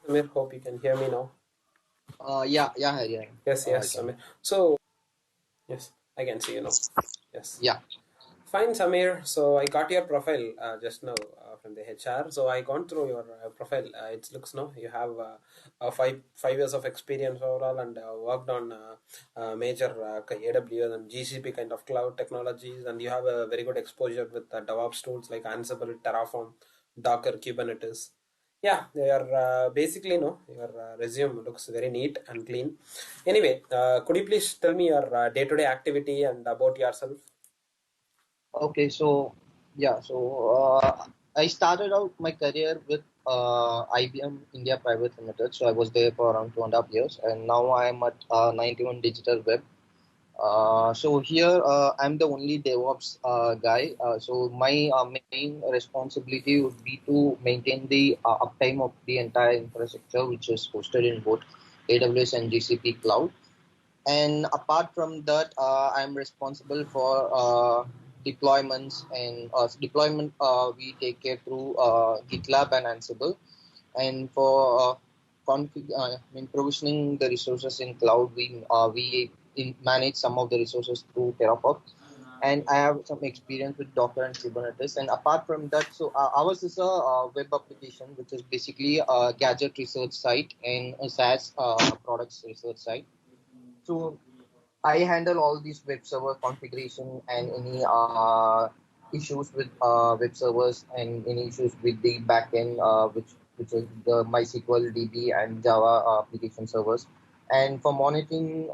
Samir, hope you can hear me now. Yeah. Yes, I yes, can. Samir. So, yes, I can see you now. Yes. Yeah. Fine, Samir. So I got your profile just now from the HR. So I gone through your profile. It looks no, you have five years of experience overall and worked on major AWS and GCP kind of cloud technologies, and you have a very good exposure with DevOps tools like Ansible, Terraform, Docker, Kubernetes. Yeah, your basically no, your resume looks very neat and clean. Anyway, could you please tell me your day-to-day activity and about yourself? Okay. I started out my career with IBM India Private Limited. So I was there for around 2.5 years, and now I am at 91 Digital Web. So here I'm the only DevOps guy. So my main responsibility would be to maintain the uptime of the entire infrastructure, which is hosted in both AWS and GCP cloud. And apart from that, I'm responsible for deployments and deployment. We take care through GitLab and Ansible. And for provisioning the resources in cloud, we manage some of the resources through Terraform. And I have some experience with Docker and Kubernetes. And apart from that, ours is a web application, which is basically a gadget research site and a SaaS products research site. So I handle all these web server configuration and any issues with web servers and any issues with the backend, which is the MySQL DB and Java application servers. And for monitoring,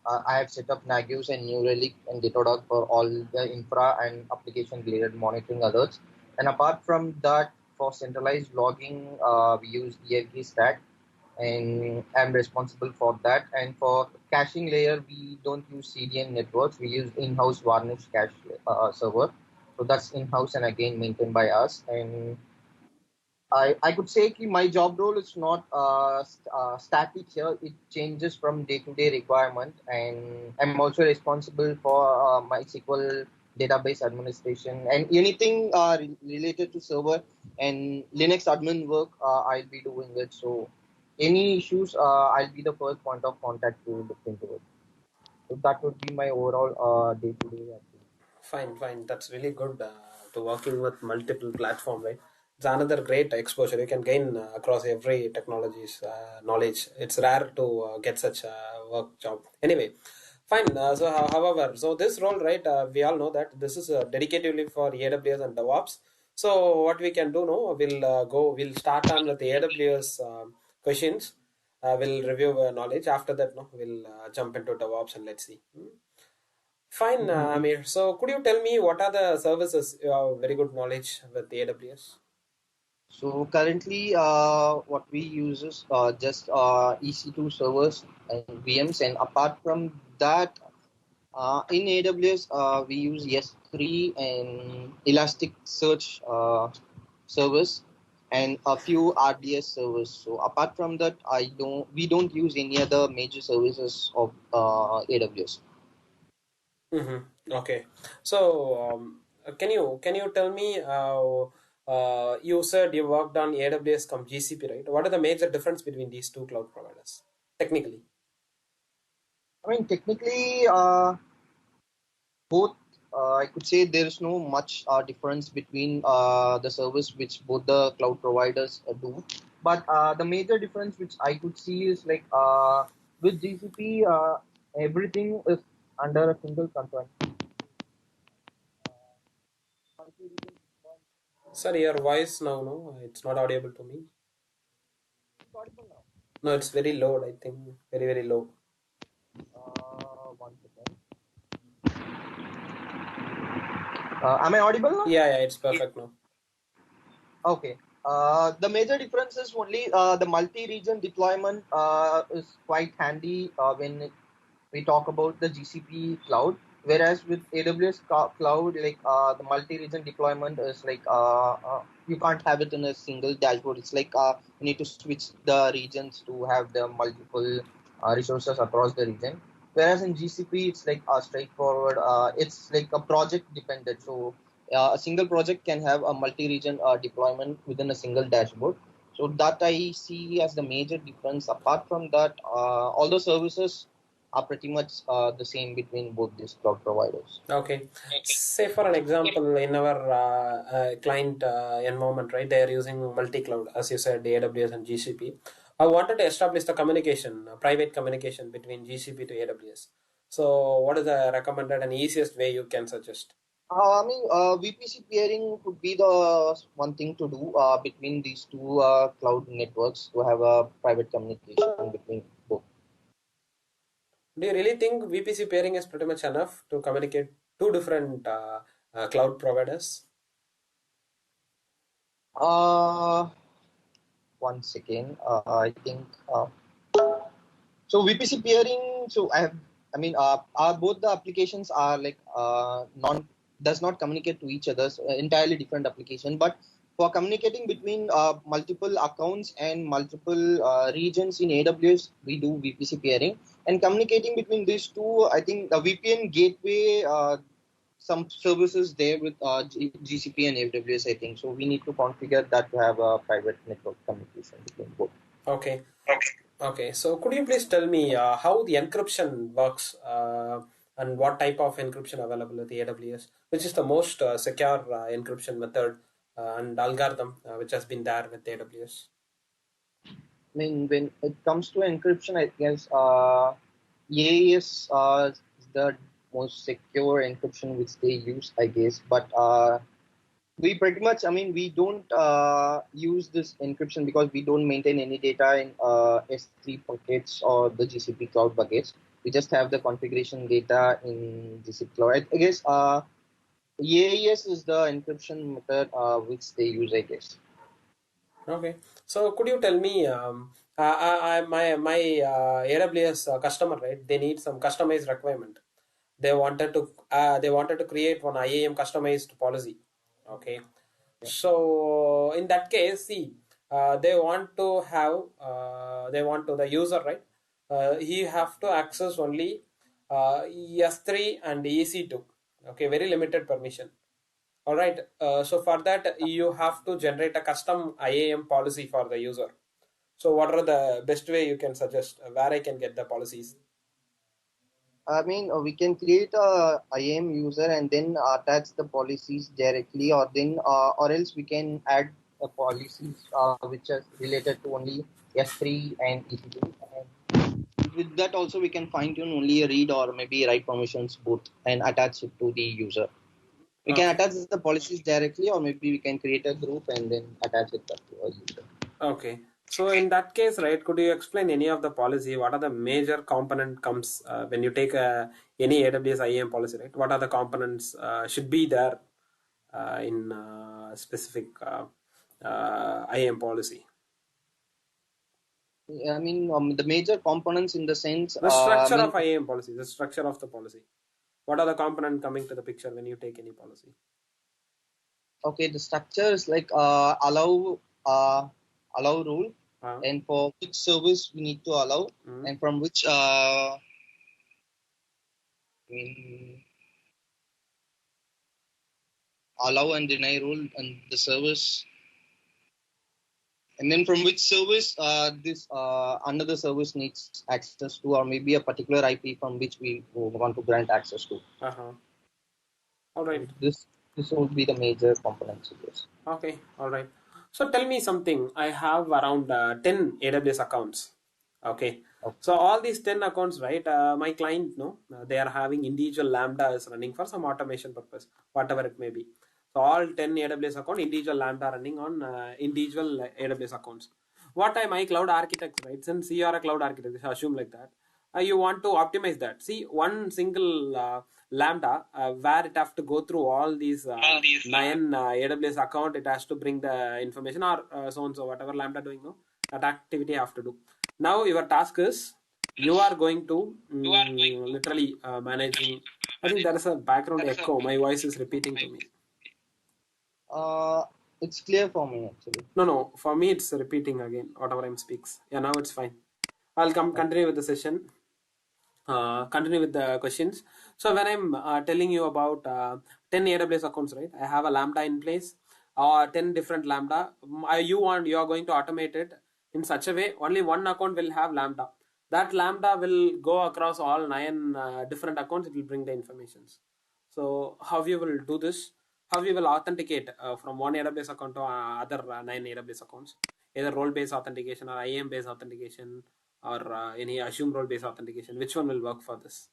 I have set up Nagios and New Relic and Datadog for all the infra and application related monitoring alerts. And apart from that, for centralized logging, we use ELK Stack, and I'm responsible for that. And for caching layer, we don't use CDN networks. We use in-house Varnish cache server. So that's in-house and again maintained by us. And I could say that my job role is not static here. It changes from day-to-day requirement. And I'm also responsible for MySQL database administration and anything related to server and Linux admin work. I'll be doing it. So any issues, I'll be the first point of contact to look into it. So that would be my overall day-to-day activity. Fine, fine. That's really good to working with multiple platform, right? It's another great exposure. You can gain across every technology's knowledge. It's rare to get such a work job. Anyway, fine. However, so this role, right? We all know that this is dedicatively for AWS and DevOps. So what we can do now, we'll start on with the AWS questions. We'll review knowledge. After that, no, we'll jump into DevOps and let's see. Fine, Amir. So, could you tell me what are the services you have very good knowledge with the AWS? So currently, what we use is just EC2 servers and VMs, and apart from that, in AWS, we use S3 and Elasticsearch servers and a few RDS servers. So apart from that, we don't use any other major services of AWS. Mm-hmm. Okay. So, can you tell me you said you worked on AWS come GCP, right? What are the major difference between these two cloud providers technically? I mean, technically, both, I could say there is no much difference between the service which both the cloud providers do. But the major difference which I could see is like with GCP, everything is under a single control. Sorry, your voice now, no, it's not audible to me. No, it's very low. I think very very low. 1 second. Am I audible now? Yeah, yeah, it's perfect now. Okay. The major difference is only the multi-region deployment is quite handy when we talk about the GCP cloud. Whereas with AWS cloud, like the multi-region deployment is like you can't have it in a single dashboard. It's like you need to switch the regions to have the multiple resources across the region. Whereas in GCP, it's like straightforward. It's like a project dependent. So a single project can have a multi-region deployment within a single dashboard. So that I see as the major difference. Apart from that, all the services are pretty much the same between both these cloud providers. Okay. Say for an example, in our client environment, right? They are using multi-cloud, as you said, AWS and GCP. I wanted to establish the communication, private communication between GCP to AWS. So, what is the recommended and easiest way you can suggest? VPC peering could be the one thing to do between these two cloud networks to have a private communication between both. Do you really think VPC pairing is pretty much enough to communicate two different cloud providers? Uh, Once again, I think so. VPC peering. So both the applications are like non does not communicate to each other. So entirely different application, but for communicating between multiple accounts and multiple regions in AWS, we do VPC peering. And communicating between these two, I think the VPN gateway, some services there with GCP and AWS, I think. So we need to configure that to have a private network communication between both. Okay. Okay. So could you please tell me how the encryption works and what type of encryption available with the AWS, which is the most secure encryption method and algorithm which has been there with AWS? I mean, when it comes to encryption, I guess EAS is the most secure encryption which they use, I guess. But we pretty much, we don't use this encryption because we don't maintain any data in S3 buckets or the GCP cloud buckets. We just have the configuration data in GCP cloud. I guess EAS is the encryption method which they use, I guess. Okay. So could you tell me, my AWS customer, right? They need some customized requirement. They wanted to create one IAM customized policy. Okay. So in that case, see, they want to the user, right? He have to access only S3 and EC2. Okay, very limited permission. All right. So for that, you have to generate a custom IAM policy for the user. So what are the best way you can suggest where I can get the policies? We can create a IAM user and then attach the policies directly, or else we can add policies which are related to only S3 and EC2. And with that also we can fine tune only read or maybe write permissions both and attach it to the user. We can Okay. attach the policies directly, or maybe we can create a group and then attach it to a user. Okay. So in that case, right, could you explain any of the policy? What are the major component comes when you take any AWS IAM policy, right? What are the components should be there in specific IAM policy? The major components in the sense, The structure of IAM policy, the structure of the policy. What are the component coming to the picture when you take any policy? okay, the structure is like allow rule, and for which service we need to allow, and from which allow and deny rule and the service, and then from which service this another service needs access to, or maybe a particular IP from which we want to grant access to. All right. This would be the major components of this. Okay. All right. So tell me something. I have around 10 AWS accounts. Okay. So all these 10 accounts, right? My client, no, they are having individual lambdas running for some automation purpose, whatever it may be. So all 10 AWS account, individual lambda running on individual AWS accounts. What am I cloud architect, right? Since you are a cloud architect, assume like that. You want to optimize that. See, one single lambda where it have to go through all these nine AWS account, it has to bring the information or so and so whatever lambda doing, no, that activity have to do. Now your task is you are going to literally managing. I think there is a background echo. My voice is repeating to me. It's clear for me actually. No. For me, it's repeating again. Whatever I'm speaks. Yeah, now it's fine. I'll continue with the session. Continue with the questions. So when I'm telling you about 10 AWS accounts, right? I have a Lambda in place. or 10 different Lambda. You are going to automate it in such a way only one account will have Lambda. That Lambda will go across all 9 different accounts. It will bring the informations. So how you will do this? How you will authenticate from one AWS account to other 9 AWS accounts? Either role-based authentication or IAM-based authentication or any assume role-based authentication. Which one will work for this?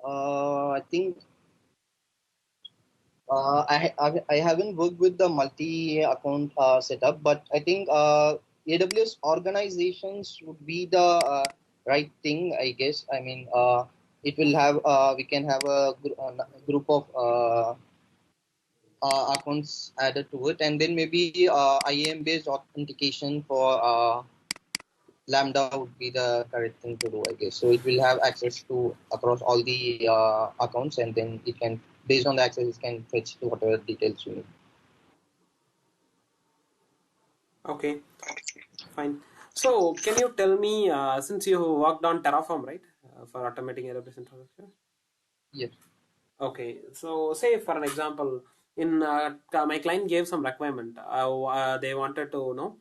I think I haven't worked with the multi account setup, but I think AWS organizations would be the right thing, I guess. I mean, it will have we can have a group of accounts added to it, and then maybe IAM based authentication for Lambda would be the correct thing to do, I guess. So it will have access to across all the accounts, and then it can, based on the access, it can fetch to whatever details you need. Okay, fine. So can you tell me, since you worked on Terraform, right, for automating AWS infrastructure? Yes. Okay, so say for an example, in my client gave some requirement. They wanted to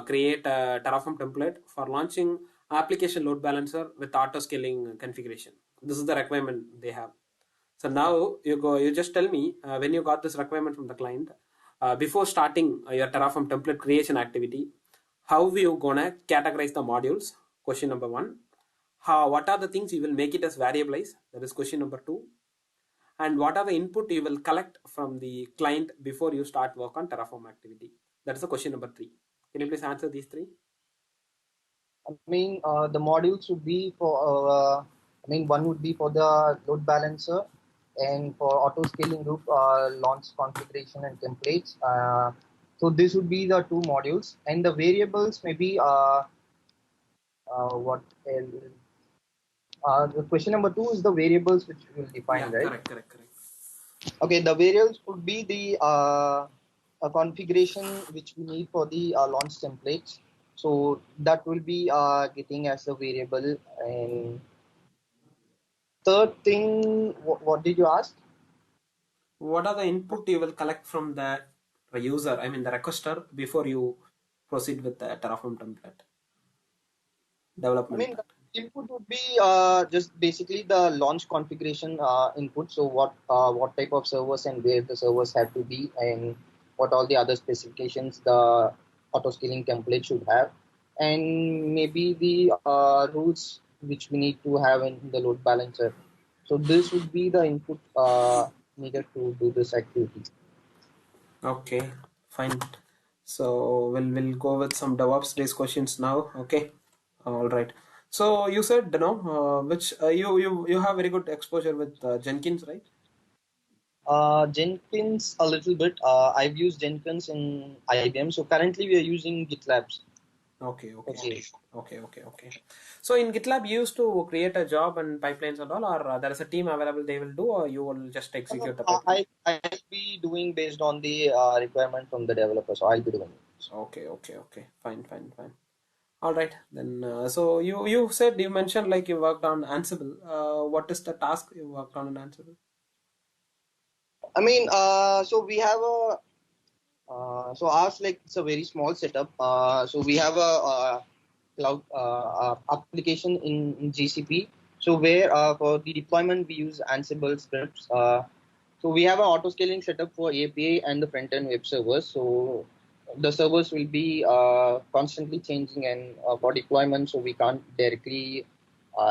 create a Terraform template for launching application load balancer with auto scaling configuration. This is the requirement they have. So now you just tell me when you got this requirement from the client, before starting your Terraform template creation activity, how you gonna categorize the modules? Question number one. What are the things you will make it as variablize? That is question number two. And what are the input you will collect from the client before you start work on Terraform activity? That is the question number three. Can you please answer these three? I mean, the modules would be for, one would be for the load balancer and for auto scaling group launch configuration and templates. So this would be the two modules, and the variables maybe what else? The question number two is the variables which we will define, Yeah, right? correct. Okay, the variables would be the a configuration which we need for the launch templates. So that will be getting as a variable. And third thing, what did you ask? What are the input you will collect from the user, I mean the requester, before you proceed with the Terraform template I development mean, part? the input would be just basically the launch configuration input. So what type of servers and where the servers have to be, and what all the other specifications the auto scaling template should have, and maybe the rules which we need to have in the load balancer. So this would be the input needed to do this activity. Okay, fine. So we'll go with some DevOps based questions now. Okay, all right. So you said which you have very good exposure with Jenkins, right? Jenkins a little bit. I've used Jenkins in IBM. So currently we are using GitLabs. Okay. Okay. Okay. So in GitLab, you used to create a job and pipelines and all, or there is a team available they will do, or you will just execute the pipeline? I'll be doing based on the requirement from the developer. So I'll be doing it. Okay. Fine. All right. Then, so you said you mentioned like you worked on Ansible. What is the task you worked on in Ansible? I mean, so we have a so ours like it's a very small setup. So we have a, cloud application in GCP. So where for the deployment we use Ansible scripts. So we have an auto scaling setup for API and the front end web servers. So the servers will be constantly changing, and for deployment, so we can't directly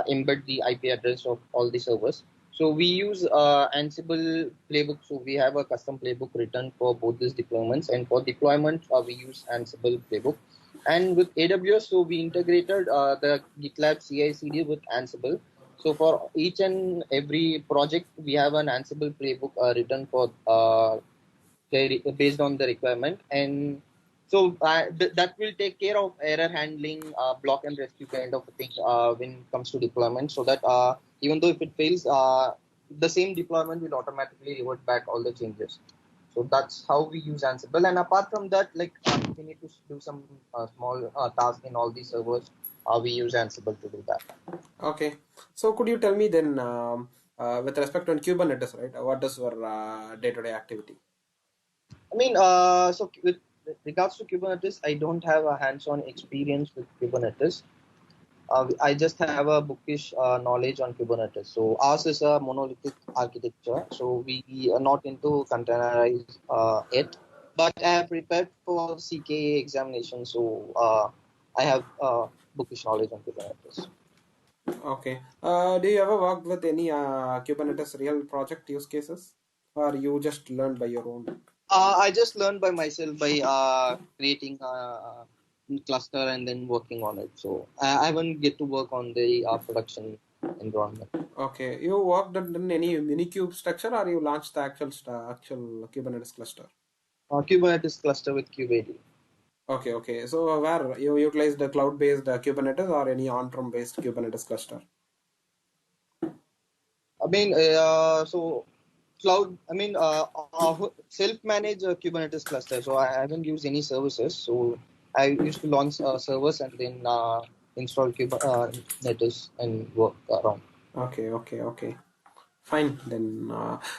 embed the IP address of all the servers. So we use Ansible playbook. So we have a custom playbook written for both these deployments, and for deployment we use Ansible playbook. And with AWS, so we integrated the GitLab CI/CD with Ansible. So for each and every project, we have an Ansible playbook written for based on the requirement, and so that will take care of error handling, block and rescue kind of thing when it comes to deployment. So that even though if it fails, the same deployment will automatically revert back all the changes. So that's how we use Ansible. And apart from that, like we need to do some small task in all these servers. We use Ansible to do that. Okay. So could you tell me then, with respect to Kubernetes, right? What is your day-to-day activity? I mean, so with regards to Kubernetes, I don't have a hands-on experience with Kubernetes. I just have a bookish knowledge on Kubernetes. So ours is a monolithic architecture. So we are not into containerized it. But I have prepared for CKA examination. So I have bookish knowledge on Kubernetes. Okay. Do you ever worked with any Kubernetes real project use cases, or you just learned by your own? I just learned by myself by creating a cluster and then working on it. So I haven't get to work on the production environment. Okay. You worked on any Minikube structure, or you launched the actual Kubernetes cluster? Kubernetes cluster with KubeAD. Okay. Okay. So where you utilize the cloud-based Kubernetes or any on-prem based Kubernetes cluster? I mean, so cloud. I mean, self-managed Kubernetes cluster. So I haven't used any services. So I used to launch servers and then install Kubernetes and work around. Okay. Okay. Okay. Fine then.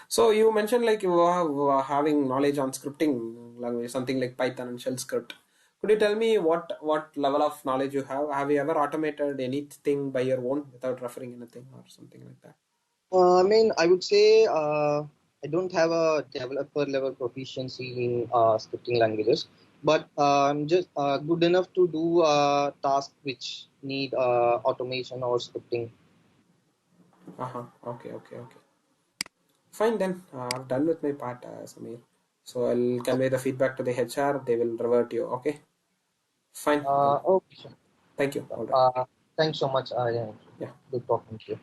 So you mentioned like you are having knowledge on scripting language, something like Python and shell script. Could you tell me what level of knowledge you have? Have you ever automated anything by your own without referring anything or something like that? I mean, I would say I don't have a developer level proficiency in scripting languages, but I'm just good enough to do tasks which need automation or scripting. Uh-huh. Okay. Okay. Okay. Fine then. I've done with my part, Samir. So I'll convey the feedback to the HR. They will revert you. Okay. Fine then. Okay, sure. Thank you. All right. Uh, Thanks so much. Yeah, Yeah. good talking to you.